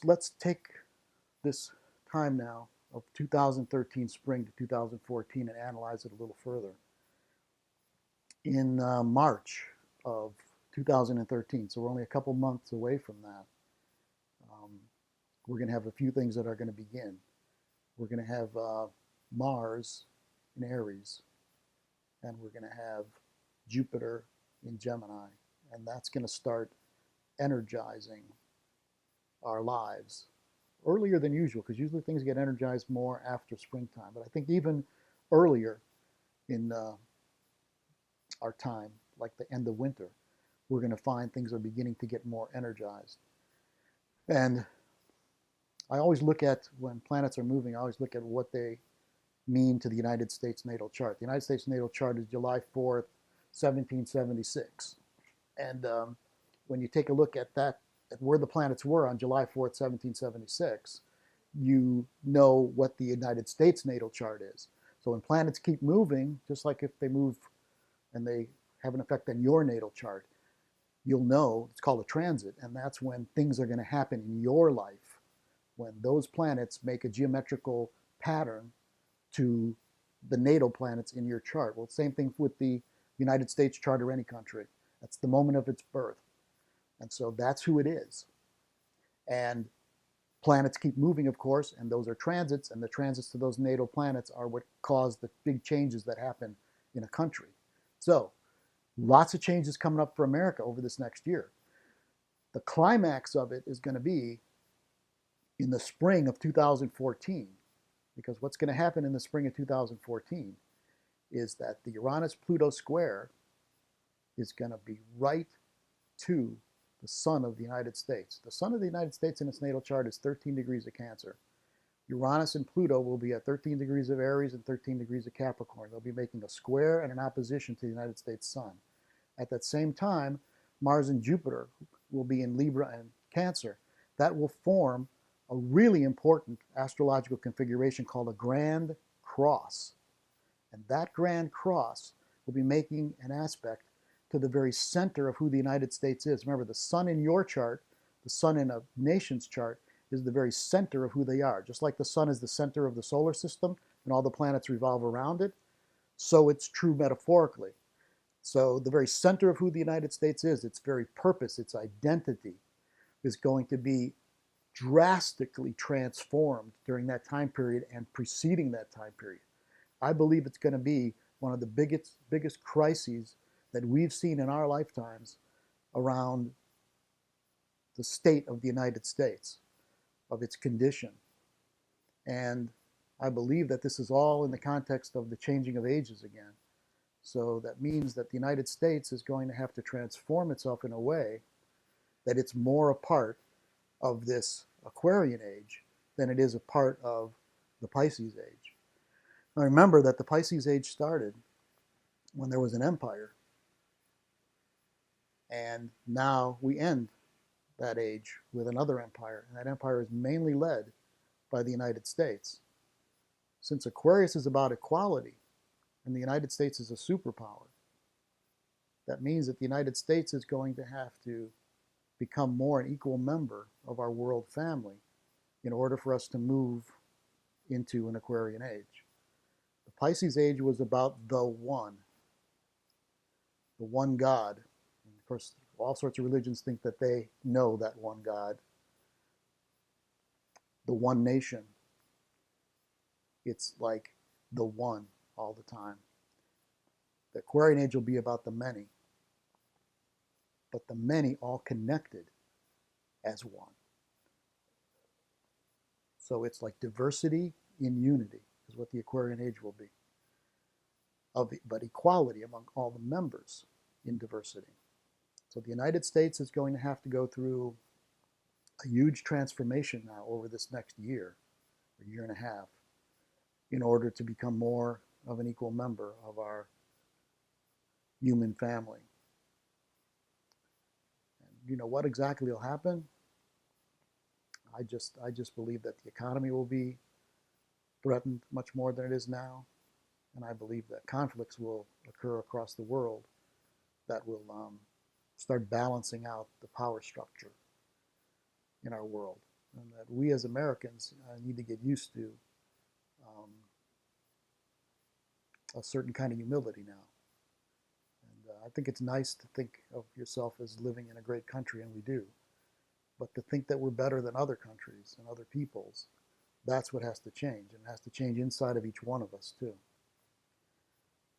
let's take this time now of 2013 spring to 2014 and analyze it a little further. In March of 2013, so we're only a couple months away from that, um, we're going to have a few things that are going to begin. We're going to have Mars in Aries, and we're going to have Jupiter in Gemini, and that's going to start energizing our lives earlier than usual, because usually things get energized more after springtime. But I think even earlier in our time, like the end of winter, we're going to find things are beginning to get more energized. And I always look at, when planets are moving, I always look at what they mean to the United States natal chart. The United States natal chart is July 4th, 1776. And when you take a look at that, at where the planets were on July 4th, 1776, you know what the United States natal chart is. So when planets keep moving, just like if they move and they have an effect on your natal chart, you'll know it's called a transit, and that's when things are going to happen in your life, when those planets make a geometrical pattern to the natal planets in your chart. Well, same thing with the United States chart or any country. That's the moment of its birth. And so that's who it is. And planets keep moving, of course, and those are transits, and the transits to those natal planets are what cause the big changes that happen in a country. So lots of changes coming up for America over this next year. The climax of it is going to be in the spring of 2014, because what's going to happen in the spring of 2014 is that the Uranus-Pluto square is going to be right to the sun of the United States. The sun of the United States in its natal chart is 13 degrees of Cancer. Uranus and Pluto will be at 13 degrees of Aries and 13 degrees of Capricorn. They'll be making a square and an opposition to the United States sun. At that same time, Mars and Jupiter will be in Libra and Cancer. That will form a really important astrological configuration called a Grand Cross. And that Grand Cross will be making an aspect to the very center of who the United States is. Remember, the sun in your chart, the sun in a nation's chart, is the very center of who they are. Just like the sun is the center of the solar system and all the planets revolve around it, so it's true metaphorically. So the very center of who the United States is, its very purpose, its identity, is going to be drastically transformed during that time period and preceding that time period. I believe it's going to be one of the biggest crises that we've seen in our lifetimes around the state of the United States, of its condition. And I believe that this is all in the context of the changing of ages again. So that means that the United States is going to have to transform itself in a way that it's more a part of this Aquarian age than it is a part of the Pisces age. Now remember that the Pisces age started when there was an empire. And now we end that age with another empire, and that empire is mainly led by the United States. Since Aquarius is about equality, and the United States is a superpower, that means that the United States is going to have to become more an equal member of our world family in order for us to move into an Aquarian age. The Pisces age was about the one God. And of course, all sorts of religions think that they know that one God, the one nation. It's like the one all the time. The Aquarian age will be about the many, but the many all connected as one. So it's like diversity in unity is what the Aquarian age will be. But equality among all the members in diversity. So the United States is going to have to go through a huge transformation now over this next year, or year and a half, in order to become more of an equal member of our human family. And you know what exactly will happen? I just believe that the economy will be threatened much more than it is now, and I believe that conflicts will occur across the world that will start balancing out the power structure in our world. and that we as Americans need to get used to a certain kind of humility now. And I think it's nice to think of yourself as living in a great country, and we do. But to think that we're better than other countries and other peoples, that's what has to change. And it has to change inside of each one of us, too.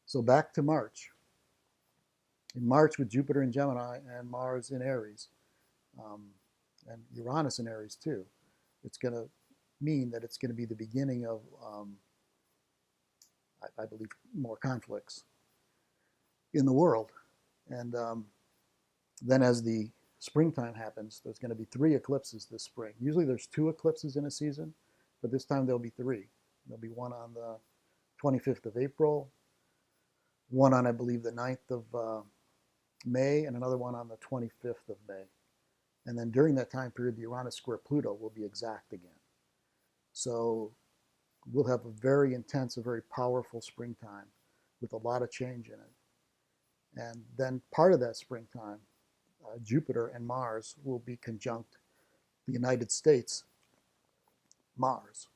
So back to March. In March, with Jupiter in Gemini and Mars in Aries, and Uranus in Aries, too, it's going to mean that it's going to be the beginning of, I believe, more conflicts in the world. And then as the springtime happens, there's going to be 3 eclipses this spring. Usually there's 2 eclipses in a season, but this time there'll be 3. There'll be one on the 25th of April, one on, I believe, the 9th of May, and another one on the 25th of May. And then during that time period, the Uranus square Pluto will be exact again. So we'll have a very intense, a very powerful springtime with a lot of change in it. And then part of that springtime, Jupiter and Mars will be conjunct the United States Mars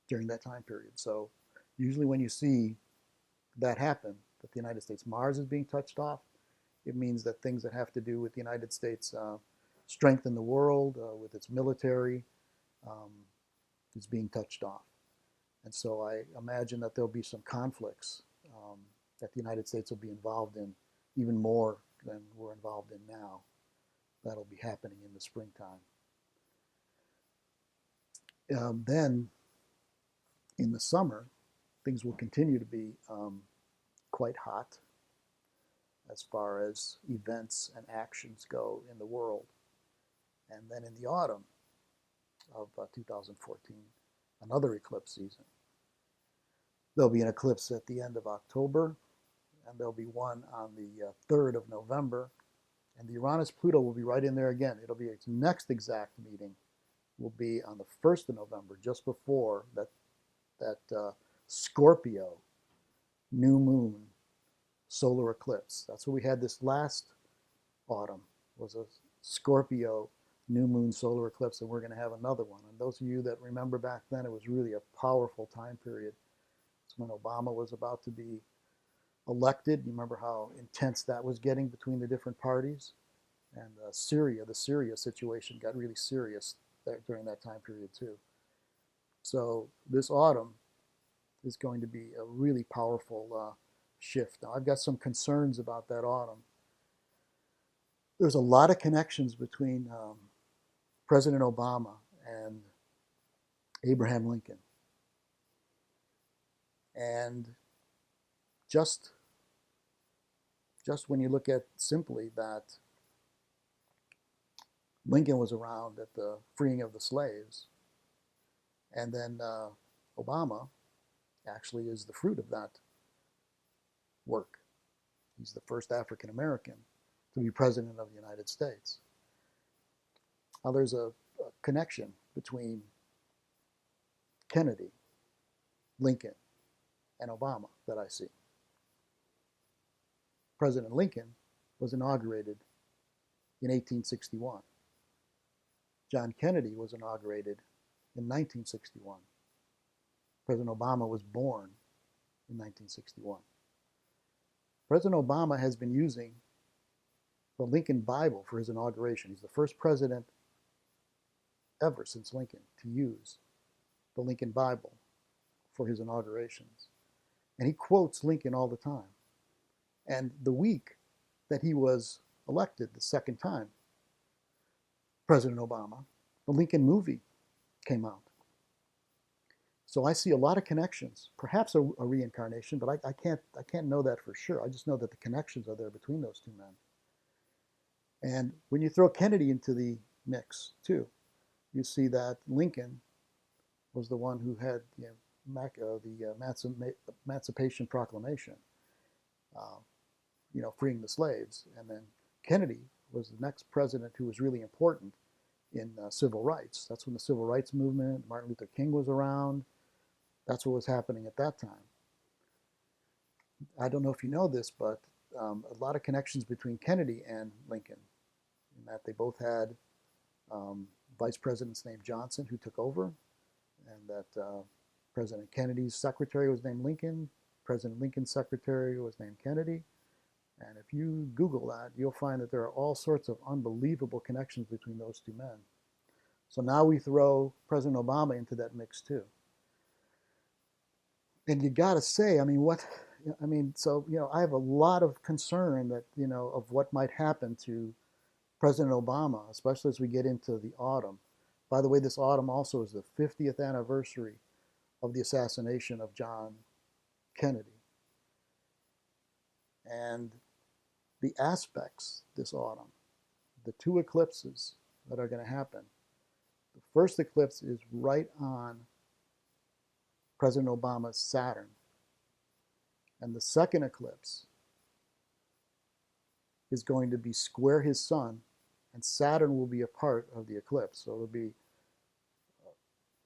during that time period. So usually when you see that happen, that the United States Mars is being touched off, it means that things that have to do with the United States strength in the world, with its military, is being touched off. And so I imagine that there'll be some conflicts that the United States will be involved in, even more than we're involved in now. That'll be happening in the springtime. Then in the summer, things will continue to be quite hot as far as events and actions go in the world. And then in the autumn of 2014, another eclipse season. There'll be an eclipse at the end of October, and there'll be one on the 3rd of November, and the Uranus-Pluto will be right in there again. It'll be its next exact meeting will be on the 1st of November, just before that Scorpio new moon solar eclipse. That's what we had this last autumn, was a Scorpio new moon solar eclipse, and we're going to have another one. And those of you that remember back then, it was really a powerful time period. It's when Obama was about to be elected. You remember how intense that was getting between the different parties? And the Syria situation got really serious during that time period too. So this autumn is going to be a really powerful shift. Now I've got some concerns about that autumn. There's a lot of connections between President Obama and Abraham Lincoln. And just when you look at simply that Lincoln was around at the freeing of the slaves, and then Obama actually is the fruit of that work. He's the first African American to be president of the United States. Now there's a connection between Kennedy, Lincoln, and Obama that I see. President Lincoln was inaugurated in 1861. John Kennedy was inaugurated in 1961. President Obama was born in 1961. President Obama has been using the Lincoln Bible for his inauguration. He's the first president ever since Lincoln to use the Lincoln Bible for his inaugurations. And he quotes Lincoln all the time. And the week that he was elected the second time, President Obama, the Lincoln movie came out. So I see a lot of connections, perhaps a reincarnation, but I can't know that for sure. I just know that the connections are there between those two men. And when you throw Kennedy into the mix too, you see that Lincoln was the one who had the Emancipation Proclamation, freeing the slaves, and then Kennedy was the next president who was really important in civil rights. That's when the civil rights movement, Martin Luther King was around. That's what was happening at that time. I don't know if you know this, but a lot of connections between Kennedy and Lincoln, in that they both had vice president's named Johnson, who took over, and that President Kennedy's secretary was named Lincoln. President Lincoln's secretary was named Kennedy. And if you Google that, you'll find that there are all sorts of unbelievable connections between those two men. So now we throw President Obama into that mix too. And you got to say, I mean, so, I have a lot of concern that, of what might happen to President Obama, especially as we get into the autumn. By the way, this autumn also is the 50th anniversary of the assassination of John Kennedy. And the aspects this autumn, the two eclipses that are going to happen. The first eclipse is right on President Obama's Saturn. And the second eclipse is going to be square his sun, and Saturn will be a part of the eclipse. So it'll be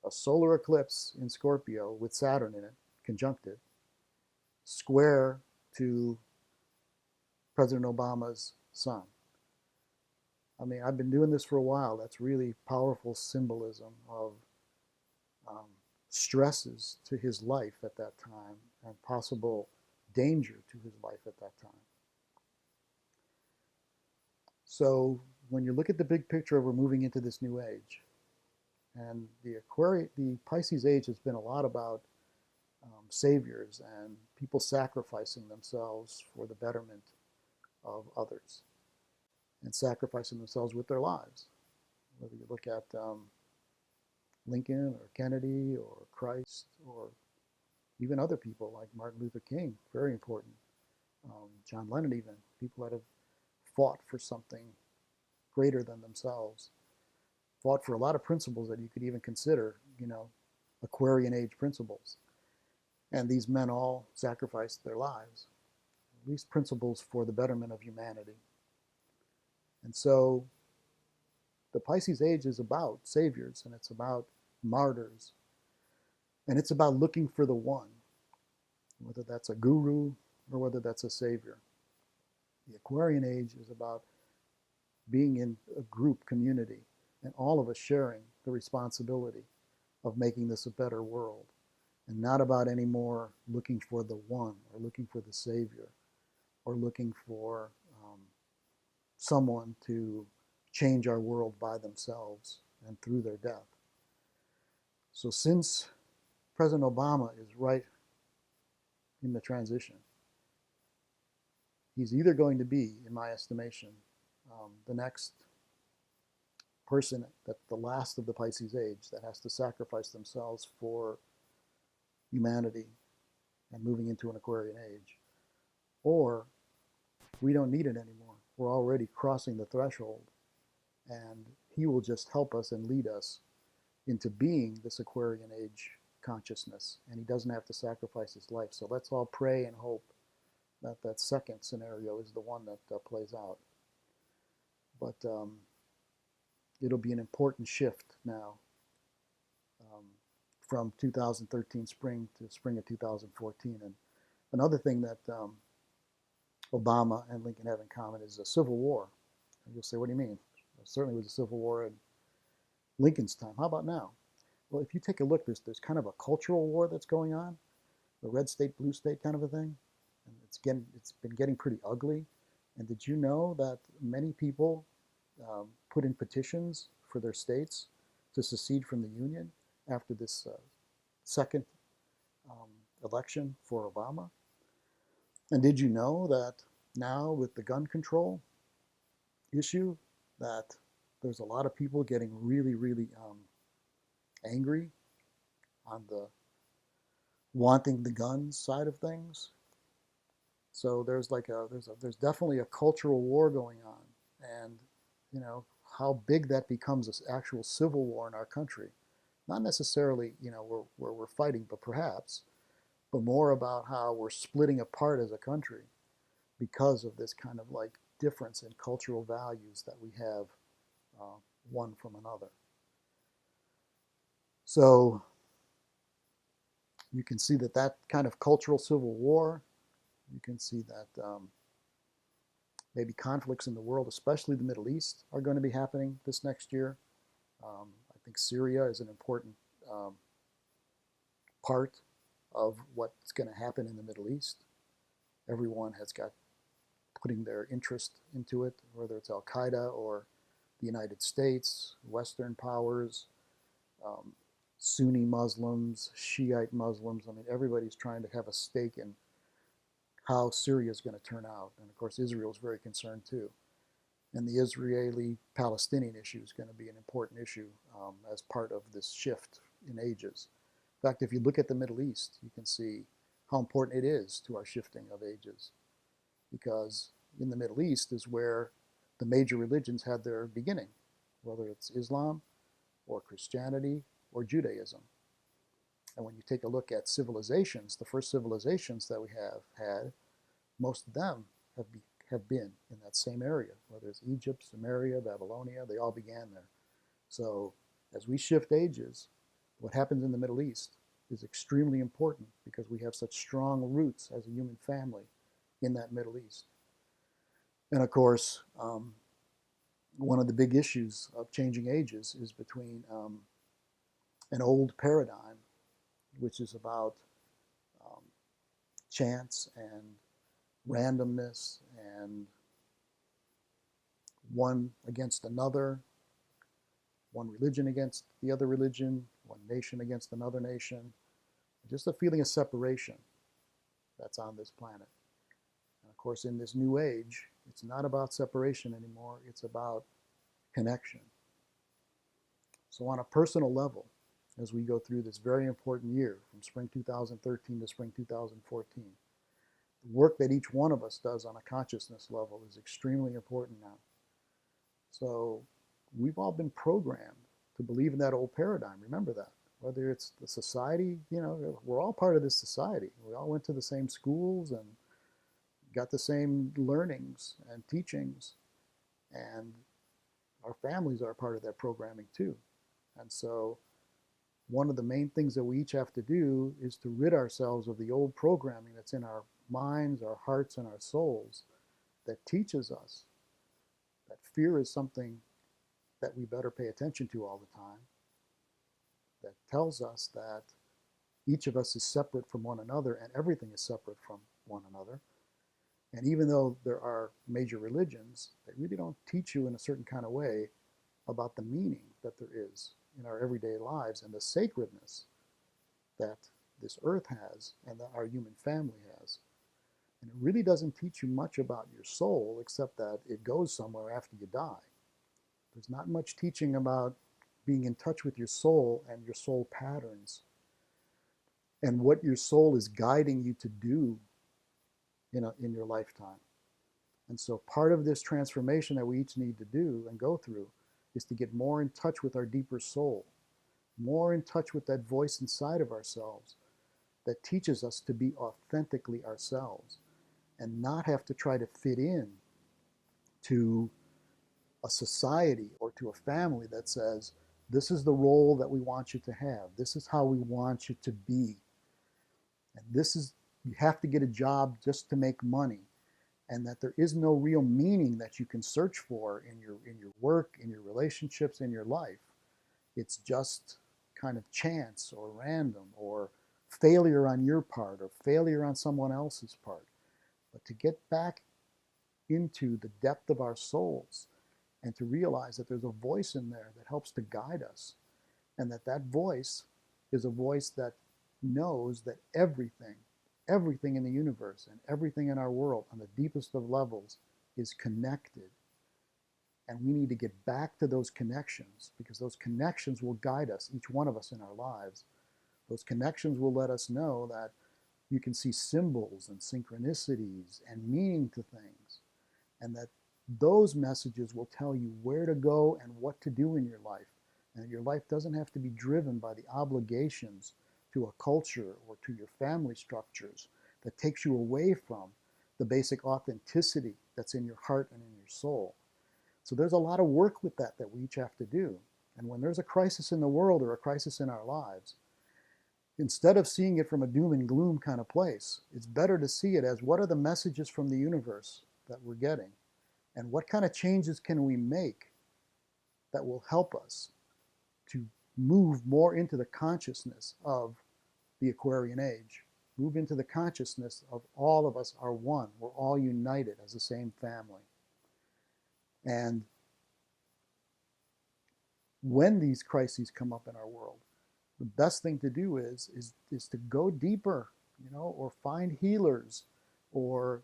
a solar eclipse in Scorpio with Saturn in it, conjuncted, square to President Obama's sun. I mean, I've been doing this for a while. That's really powerful symbolism of stresses to his life at that time and possible danger to his life at that time. So when you look at the big picture, we're moving into this new age. And the Pisces age has been a lot about saviors and people sacrificing themselves for the betterment of others and sacrificing themselves with their lives. Whether you look at Lincoln or Kennedy or Christ or even other people like Martin Luther King, very important. John Lennon even, people that have fought for something greater than themselves, fought for a lot of principles that you could even consider, Aquarian age principles. And these men all sacrificed their lives, at least principles for the betterment of humanity. And so the Pisces age is about saviors, and it's about martyrs, and it's about looking for the one, whether that's a guru or whether that's a savior. The Aquarian age is about being in a group community and all of us sharing the responsibility of making this a better world, and not about anymore looking for the one or looking for the savior or looking for someone to change our world by themselves and through their death. So since President Obama is right in the transition, he's either going to be, in my estimation, the next person, that the last of the Pisces age that has to sacrifice themselves for humanity and moving into an Aquarian age, or we don't need it anymore. We're already crossing the threshold, and he will just help us and lead us into being this Aquarian age consciousness, and he doesn't have to sacrifice his life. So let's all pray and hope that that second scenario is the one that plays out. But it'll be an important shift now from 2013 spring to spring of 2014. And another thing that Obama and Lincoln have in common is a civil war. And you'll say, what do you mean? There certainly was a civil war in Lincoln's time. How about now? Well, if you take a look, there's kind of a cultural war that's going on, the red state, blue state kind of a thing. And it's been getting pretty ugly. And did you know that many people put in petitions for their states to secede from the Union after this second election for Obama? And did you know that now with the gun control issue, that there's a lot of people getting really, really angry on the wanting the guns side of things? So there's definitely a cultural war going on, and how big that becomes an actual civil war in our country, not necessarily where we're fighting, but perhaps, but more about how we're splitting apart as a country because of this kind of like difference in cultural values that we have one from another. So you can see that kind of cultural civil war, you can see that maybe conflicts in the world, especially the Middle East, are going to be happening this next year. I think Syria is an important um, part of what's going to happen in the Middle East. Everyone has got putting their interest into it, whether it's Al Qaeda or the United States, Western powers, um, Sunni Muslims, Shiite Muslims. I mean, everybody's trying to have a stake in how Syria is going to turn out. And of course, Israel is very concerned too. And the Israeli-Palestinian issue is going to be an important issue as part of this shift in ages. In fact, if you look at the Middle East, you can see how important it is to our shifting of ages. Because in the Middle East is where the major religions had their beginning, whether it's Islam or Christianity or Judaism. And when you take a look at civilizations, the first civilizations that we have had, most of them have been in that same area, whether it's Egypt, Sumeria, Babylonia, they all began there. So as we shift ages, what happens in the Middle East is extremely important because we have such strong roots as a human family in that Middle East. And of course, one of the big issues of changing ages is between an old paradigm, which is about um, chance and randomness and one against another, one religion against the other religion, one nation against another nation, just a feeling of separation that's on this planet. And of course, in this new age, it's not about separation anymore, it's about connection. So on a personal level, as we go through this very important year from spring 2013 to spring 2014, the work that each one of us does on a consciousness level is extremely important now. So we've all been programmed to believe in that old paradigm. Remember that. Whether it's the society, we're all part of this society. We all went to the same schools and got the same learnings and teachings, and our families are part of that programming too. And so one of the main things that we each have to do is to rid ourselves of the old programming that's in our minds, our hearts, and our souls that teaches us that fear is something that we better pay attention to all the time, that tells us that each of us is separate from one another and everything is separate from one another. And even though there are major religions, they really don't teach you in a certain kind of way about the meaning that there is in our everyday lives and the sacredness that this earth has and that our human family has. And it really doesn't teach you much about your soul except that it goes somewhere after you die. There's not much teaching about being in touch with your soul and your soul patterns and what your soul is guiding you to do in your lifetime. And so part of this transformation that we each need to do and go through is to get more in touch with our deeper soul, more in touch with that voice inside of ourselves that teaches us to be authentically ourselves and not have to try to fit in to a society or to a family that says, this is the role that we want you to have. This is how we want you to be. And you have to get a job just to make money. And that there is no real meaning that you can search for in your work, in your relationships, in your life. It's just kind of chance or random or failure on your part or failure on someone else's part. But to get back into the depth of our souls and to realize that there's a voice in there that helps to guide us, and that voice is a voice that knows that everything in the universe and everything in our world on the deepest of levels is connected. And we need to get back to those connections because those connections will guide us, each one of us in our lives. Those connections will let us know that you can see symbols and synchronicities and meaning to things, and that those messages will tell you where to go and what to do in your life. And your life doesn't have to be driven by the obligations to a culture or to your family structures that takes you away from the basic authenticity that's in your heart and in your soul. So there's a lot of work with that we each have to do. And when there's a crisis in the world or a crisis in our lives, instead of seeing it from a doom and gloom kind of place, it's better to see it as what are the messages from the universe that we're getting? And what kind of changes can we make that will help us move more into the consciousness of the Aquarian age. Move into the consciousness of all of us are one. We're all united as the same family. And when these crises come up in our world, the best thing to do is to go deeper, or find healers, or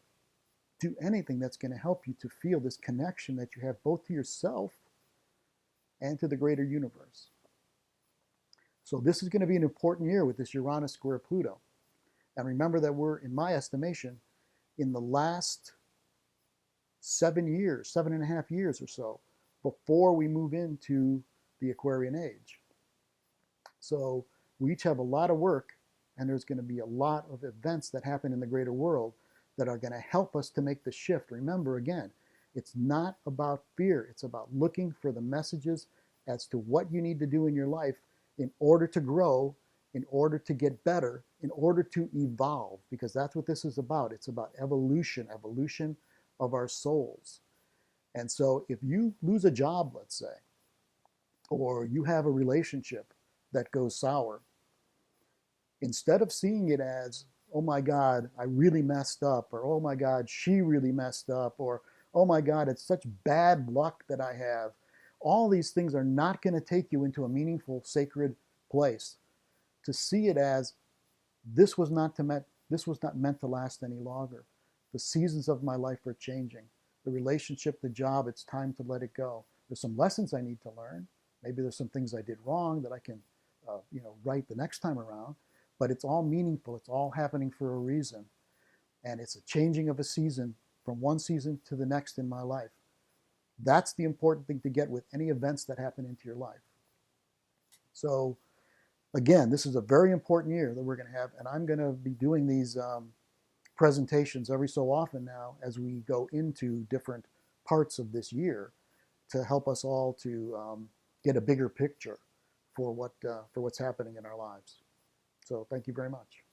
do anything that's going to help you to feel this connection that you have both to yourself and to the greater universe. So this is going to be an important year with this Uranus square Pluto. And remember that we're, in my estimation, in the last 7.5 years or so, before we move into the Aquarian age. So we each have a lot of work, and there's going to be a lot of events that happen in the greater world that are going to help us to make the shift. Remember, again, it's not about fear. It's about looking for the messages as to what you need to do in your life in order to grow, in order to get better, in order to evolve, because that's what this is about. It's about evolution of our souls. And so if you lose a job, let's say, or you have a relationship that goes sour, instead of seeing it as, oh my God, I really messed up, or oh my God, she really messed up, or oh my God, it's such bad luck that I have, all these things are not going to take you into a meaningful, sacred place. To see it as, this was not meant to last any longer. The seasons of my life are changing. The relationship, the job, it's time to let it go. There's some lessons I need to learn. Maybe there's some things I did wrong that I can, right the next time around. But it's all meaningful. It's all happening for a reason. And it's a changing of a season from one season to the next in my life. That's the important thing to get with any events that happen into your life. So again, this is a very important year that we're going to have, and I'm going to be doing these presentations every so often now as we go into different parts of this year to help us all to get a bigger picture for what's happening in our lives. So thank you very much.